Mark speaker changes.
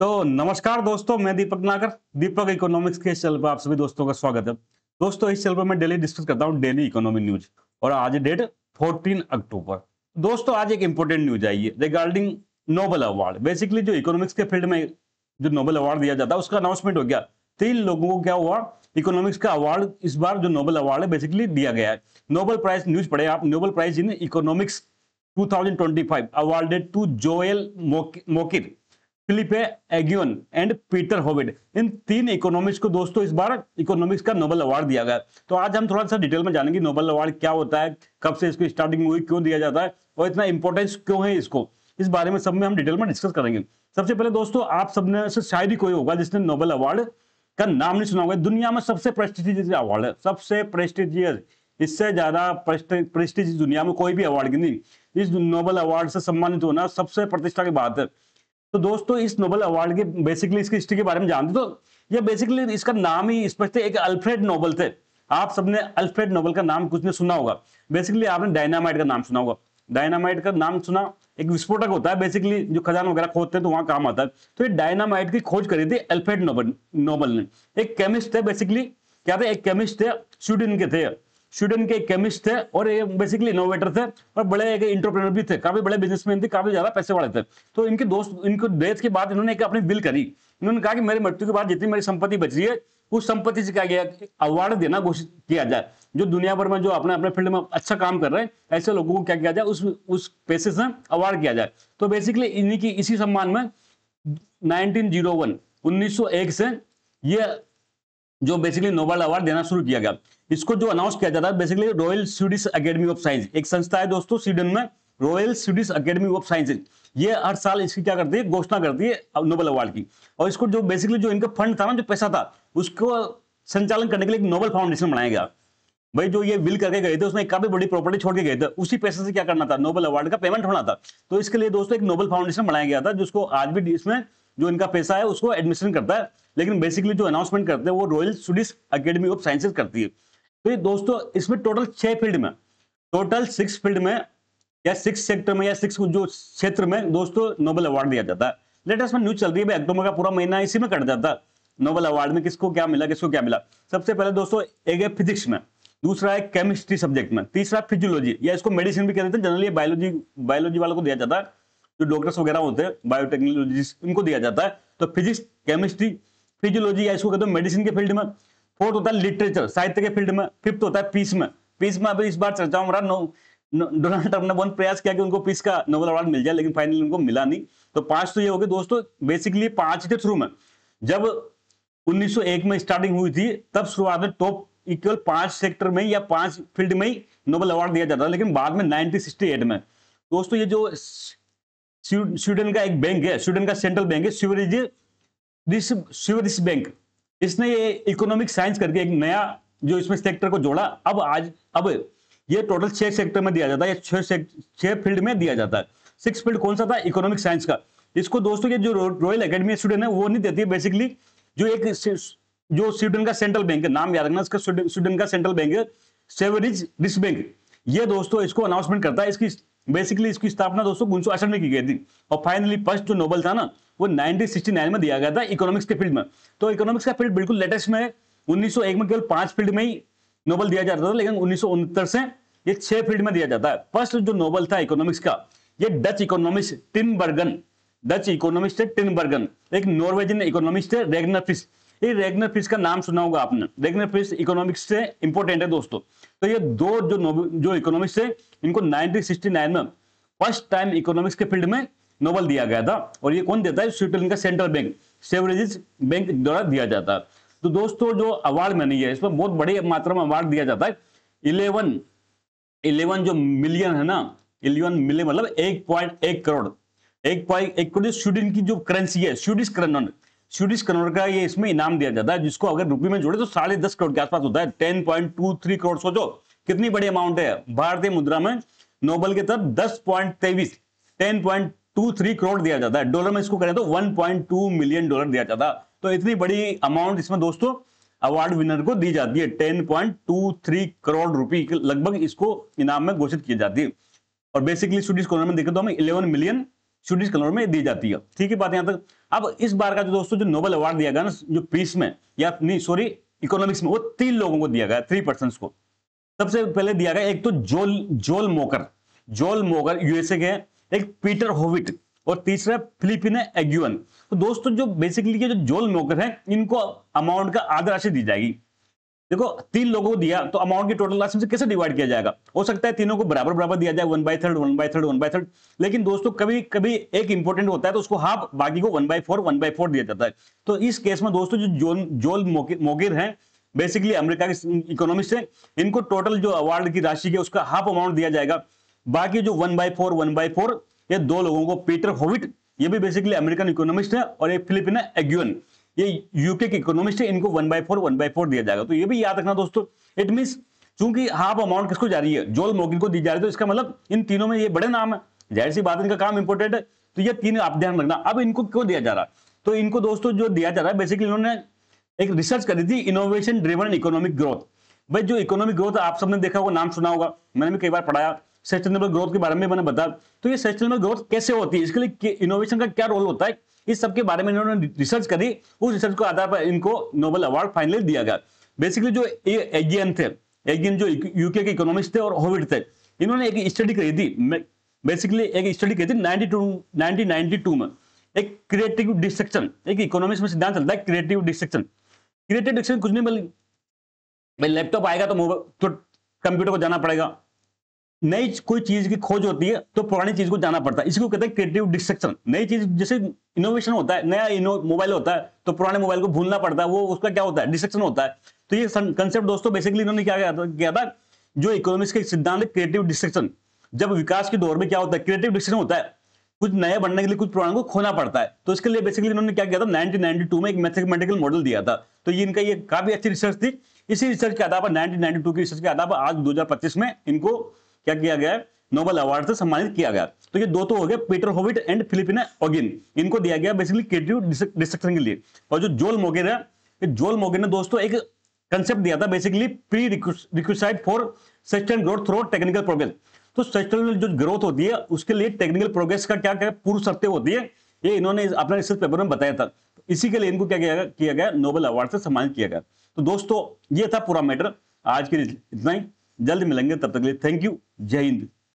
Speaker 1: तो नमस्कार दोस्तों, मैं दीपक नागर। दीपक इकोनॉमिक्स के इस चैनल पर आप सभी दोस्तों का स्वागत है। दोस्तों, इस चैनल पर मैं डेली डिस्कस करता हूं डेली इकोनॉमिक न्यूज और आज डेट 14 अक्टूबर। दोस्तों, आज एक इंपॉर्टेंट न्यूज आई है रिगार्डिंग नोबेल अवार्ड। बेसिकली जो इकोनॉमिक्स के फील्ड में जो नोबेल अवार्ड दिया जाता है उसका अनाउंसमेंट हो गया। 3 लोगों को क्या हुआ, इकोनॉमिक्स का अवार्ड इस बार जो नोबेल अवार्ड है बेसिकली दिया गया है। नोबेल प्राइज न्यूज पढ़े आप, Nobel prize in economics 2025 awarded to Joel Mokyr, Philippe Aghion and Peter Howitt. In 3 economics को दोस्तों इस बार इकोनॉमिक्स का नोबेल अवार्ड दिया गया। तो आज हम थोड़ा सा डिटेल में जानेंगे नोबेल अवार्ड क्या होता है, कब से इसकी स्टार्टिंग हुई, क्यों दिया जाता है और इतना इंपॉर्टेंस क्यों है इसको, इस बारे में सब में हम डिटेल में डिस्कस करेंगे। सबसे पहले दोस्तों, आप सबने से शायद ही कोई होगा जिसने नोबेल अवार्ड का नाम नहीं सुना होगा। दुनिया में सबसे प्रेस्टिजियस अवार्ड है, सबसे प्रेस्टिजियस, इससे ज्यादा प्रेस्टिज दुनिया में कोई भी अवार्ड की नहीं। इस नोबेल अवार्ड से सम्मानित होना सबसे प्रतिष्ठा की बात है। तो दोस्तों, इस नोबेल अवार्ड के बेसिकली इसकी हिस्ट्री के बारे में जानते तो ये बेसिकली इसका नाम ही स्पष्ट है, एक अल्फ्रेड नोबेल थे। आप सबने अल्फ्रेड नोबेल का नाम कुछ ने सुना होगा। बेसिकली आपने डायनामाइट का नाम सुना होगा। डायनामाइट का नाम सुना, एक विस्फोटक होता है बेसिकली, जो खजाना वगैरह खोदते हैं तो वहां काम आता है। तो ये डायनामाइट की खोज करी थी अल्फ्रेड नोबेल ने। एक केमिस्ट थे, बेसिकली क्या थे, एक केमिस्ट थे, स्वीडन के थे। स्वीडन के केमिस्ट थे और ये बेसिकली इनोवेटर थे और बड़े एक एंटरप्रेन्योर भी थे, काफी बड़े बिजनेसमैन थे, काफी ज्यादा पैसे वाले थे। तो इनके दोस्त, इनको डेथ के बाद इन्होंने एक अपनी विल करी। इन्होंने कहा कि मेरी मृत्यु के बाद जितनी मेरी संपत्ति बच रही है उस संपत्ति से क्या गया अवार्ड देना घोषित किया जाए। जो दुनिया भर में जो अपने अपने फील्ड में अच्छा काम कर रहे हैं ऐसे लोगों को क्या किया जाए, उस पैसे से अवार्ड किया जाए। तो बेसिकली इन्हीं की इसी सम्मान में 1901 से ये जो बेसिकली नोबेल अवार्ड देना शुरू किया गया। इसको जो अनाउंस किया जाता है basically royal Swedish academy of science, एक संस्था है दोस्तों स्वीडन में, royal Swedish academy of science. ये हर साल इसकी क्या करती है, घोषणा करती है नोबेल अवार्ड की। और इसको जो बेसिकली जो इनका फंड था ना, जो पैसा था, उसको संचालन करने के लिए एक नोबेल फाउंडेशन बनाया गया। भाई जो ये विल करके गए थे उसमें काफी बड़ी प्रॉपर्टी छोड़ के गए थे, उसी पैसे से क्या करना था, नोबेल अवार्ड का पेमेंट होना था। तो इसके लिए दोस्तों एक नोबेल फाउंडेशन बनाया गया था, जिसको आज भी इसमें जो इनका पैसा है उसको एडमिनिस्ट्रेशन करता है। लेकिन बेसिकली जो अनाउंसमेंट करते हैं वो royal Swedish academy of sciences करती है। तो ये दोस्तों इसमें टोटल 6 फील्ड में, टोटल 6 फील्ड में या 6 सेक्टर में या 6 जो क्षेत्र में दोस्तों नोबेल अवार्ड दिया जाता है। लेटेस्ट में न्यूज चल रही है, अक्टूबर का पूरा महीना इसी में कट जाता है। नोबेल अवार्ड में किसको क्या मिला, किसको क्या मिला। सबसे पहले दोस्तों एक है फिजिक्स में, दूसरा है केमिस्ट्री सब्जेक्ट में, तीसरा फिजियोलॉजी या इसको मेडिसिन भी कहते हैं, जनरली बायोलॉजी वालों को दिया जाता है, जो डॉक्टर्स वगैरह होते हैं बायोटेक्नोलॉजिस्ट इनको दिया जाता है। तो फिजिक्स, केमिस्ट्री, फिजियोलॉजी या इसको कहते हैं मेडिसिन के फील्ड में। फोर्थ होता है लिटरेचर, साहित्य के फील्ड में। फिफ्थ होता है पीस में। पीस में अभी इस बार चर्चा में रहा, डोनाल्ड ट्रंप ने बहुत प्रयास किया कि उनको पीस का नोबेल अवार्ड मिल जाए, लेकिन फाइनली उनको मिला नहीं। तो 5 तो ये हो गए दोस्तों। बेसिकली 5 के थ्रू में जब 1901 में स्टार्टिंग हुई थी तब शुरुआत में टॉप इक्वल 5 सेक्टर में या 5 फील्ड में ही नोबेल अवार्ड दिया जाता है। लेकिन बाद में 1968 में दोस्तों ये जो स्वीडन का एक बैंक है, स्वीडन का सेंट्रल बैंक है स्वीडिश बैंक, इसने ये इकोनॉमिक साइंस करके एक नया जो इसमें सेक्टर को जोड़ा। अब ये टोटल 6 सेक्टर में दिया जाता है, 6 फील्ड में दिया जाता है। 6 फील्ड कौन सा था, इकोनॉमिक साइंस का। इसको दोस्तों ये जो रॉयल एकेडमी स्वीडन है वो नहीं देती है। बेसिकली जो स्वीडन का सेंट्रल बैंक है, नाम याद रखना इसका, स्वीडन का सेंट्रल बैंक है स्वेरिज बैंक। ये दोस्तों इसको अनाउंसमेंट करता है। इसकी बेसिकली इसकी स्थापना दोस्तों 1968 में की गई थी और फाइनली फर्स्ट जो नोबेल था ना वो 1969 में दिया गया था इकोनॉमिक्स के फील्ड में। तो इकोनॉमिक्स का फील्ड बिल्कुल लेटेस्ट में है। 1901 में केवल 5 फील्ड में ही नोबेल दिया जाता था, लेकिन 1969 से ये 6 फील्ड में दिया जाता है। फर्स्ट जो नोबेल था इकोनॉमिक्स का, ये डच इकोनॉमिस्ट टिनबर्गन, एक नॉर्वेजियन इकोनॉमिस्ट है रेगनर फिश। ये रेगनर फिश का नाम सुना होगा आपने। रेगनर फिश इकोनॉमिक्स से इंपॉर्टेंट है दोस्तों। तो ये दो जो इकोनॉमिक्स है इनको 1969 में फर्स्ट टाइम इकोनॉमिक्स के फील्ड में नोबेल दिया गया था। और ये कौन देता है, स्विट्जरलैंड का सेंट्रल बैंक सेवरेजिस बैंक द्वारा दिया जाता है। तो दोस्तों जो अवार्ड में नहीं है, इसमें बहुत बड़ी मात्रा में अवार्ड दिया जाता है। 11 जो मिलियन है ना, 11 मिलियन मतलब 1.1 करोड़। 1.1 करोड़ स्वीडन की जो करेंसी है, स्वीडिश करोड़ का ये इसमें इनाम दिया जाता है, जिसको अगर रुपये में जोड़े तो 10.5 करोड़ के आसपास होता है। 10.23 करोड़। सोचो कितनी बड़ी अमाउंट है। भारतीय मुद्रा में नोबेल के तरफ 10.23 करोड़ दिया जाता है। डॉलर में इसको करें तो 1.2 मिलियन डॉलर दिया जाता है। तो इतनी बड़ी अमाउंट इसमें दोस्तों अवार्ड विनर को दी जाती है। 10.23 करोड़ रुपए लगभग इसको इनाम में घोषित की जाती है। और बेसिकली स्वीडिश करोड़ में देखें तो हमें 11 मिलियन स्वीडिश करोड़ में दी जाती है। ठीक है बात यहां तक। अब इस बार का जो दोस्तों जो नोबेल अवार्ड दिया गया ना, जो पीस में या नहीं सॉरी इकोनॉमिक्स में, वो 3 लोगों को दिया गया, 3 पर्सन्स को। सबसे पहले दिया गया एक तो जोल मोकर यूएसए के हैं, एक पीटर होविट और तीसरा फिलिपिनो एग्यूअन। तो दोस्तों जो बेसिकली ये जो जोल मोकर है, इनको अमाउंट का आधा राशि दी जाएगी। देखो 3 लोगों को दिया तो अमाउंट की टोटल राशि से कैसे डिवाइड किया जाएगा? हो सकता है तीनों को बराबर बराबर दिया जाए, 1/3 1/3 1/3। लेकिन दोस्तों कभी कभी एक इंपॉर्टेंट होता है तो उसको हाफ, बाकी को 1/4 दिया जाता है। तो इस केस में दोस्तों जो जोल मोगिर हैं, बेसिकली अमेरिका के इकोनॉमिस्ट है, इनको टोटल जो अवार्ड की राशि है उसका हाफ अमाउंट दिया जाएगा। बाकी जो 1/4 ये 2 लोगों को, पीटर होविट ये भी बेसिकली अमेरिकन इकोनॉमिस्ट है, और एक फिलिपिनो एग्यूअन ये यूके के इकोनॉमिस्ट है, इनको 1/4 दिया जाएगा। तो ये भी याद रखना दोस्तों। इट मींस चूंकि हाफ अमाउंट किसको जा रही है, जोल मोगिर को दी जा रही है, तो इसका मतलब इन तीनों में ये बड़े नाम है, जाहिर सी बात इनका काम इंपॉर्टेंट है। तो ये 3 आप ध्यान रखना। अब इनको क्यों दिया जा रहा है? तो इनको दोस्तों जो दिया जा रहा है, बेसिकली इन्होंने एक रिसर्च करी थी, इनोवेशन ड्रिवन इकोनॉमिक ग्रोथ। भाई जो इकोनॉमिक ग्रोथ आप सबने देखा होगा, नाम सुना होगा, मैंने भी कई बार पढ़ाया, सस्टेनेबल ग्रोथ के बारे में मैंने बताया। तो ये सस्टेनेबल ग्रोथ कैसे होती है, इसके लिए इनोवेशन का क्या रोल होता है, इस सब के बारे में इन्होंने रिसर्च करी। उस रिसर्च को आधार पर इनको नोबेल अवार्ड फाइनली दिया गया। बेसिकली जो एगियन जो यूके के इकोनॉमिस्ट थे और होविट थे, इन्होंने एक स्टडी करी थी, बेसिकली एक स्टडी करी थी 1992 में, एक क्रिएटिव डिस्ट्रक्शन। एक इकोनॉमिक्स में सिद्धांत चलता है क्रिएटिव डिस्ट्रक्शन। क्रिएटिव डिस्ट्रक्शन कुछ नहीं, भाई लैपटॉप आएगा तो कंप्यूटर को जाना पड़ेगा, नई कोई चीज की खोज होती है तो पुरानी चीज को जाना पड़ता है, इसी को कहते हैं क्रिएटिव डिस्ट्रक्शन। नई चीज जैसे इनोवेशन होता है, नया मोबाइल होता है तो पुराने मोबाइल को भूलना पड़ता है, वो उसका क्या होता है, डिस्ट्रक्शन होता है। तो ये कंसेप्ट दोस्तों बेसिकली इन्होंने क्या किया था, जो इकोनॉमिक्स के सिद्धांत है क्रिएटिव डिस्ट्रक्शन। जब विकास के दौर में क्या होता है, क्रिएटिव डिस्ट्रक्शन होता है, कुछ नया बनने के लिए कुछ पुराने को खोना पड़ता है। तो इसके लिए बेसिकली इन्होंने क्या किया था, 1992 में एक मैथमेटिकल मॉडल दिया था। तो ये इनका ये काफी अच्छी रिसर्च थी। इसी रिसर्च के आधार पर 1992 की रिसर्च के आधार पर आज 2025 में इनको क्या किया गया है, नोबेल अवार्ड से सम्मानित किया गया। तो ये 2 तो हो गए, पीटर होविट एंड फिलिपिनो एग्यूअन, इनको दिया गया बेसिकली क्रिएटिव डिस्ट्रक्शन के लिए। और जो जोल मोगिर है, जोल मोगिर ने दोस्तों एक कंसेप्ट दिया था, basically pre requisite for sustain growth through technical progress. तो सस्टेनेबल जो ग्रोथ होती है उसके लिए टेक्निकल प्रोग्रेस का क्या क्या पूर्व शर्तें होती है, ये इन्होंने अपना रिसर्च पेपर में बताया था। इसी के लिए इनको क्या किया गया, नोबेल अवार्ड से सम्मानित किया गया। तो दोस्तों ये था पूरा मैटर। आज के लिए इतना ही, जल्द मिलेंगे, तब तक के लिए थैंक यू, जय हिंद।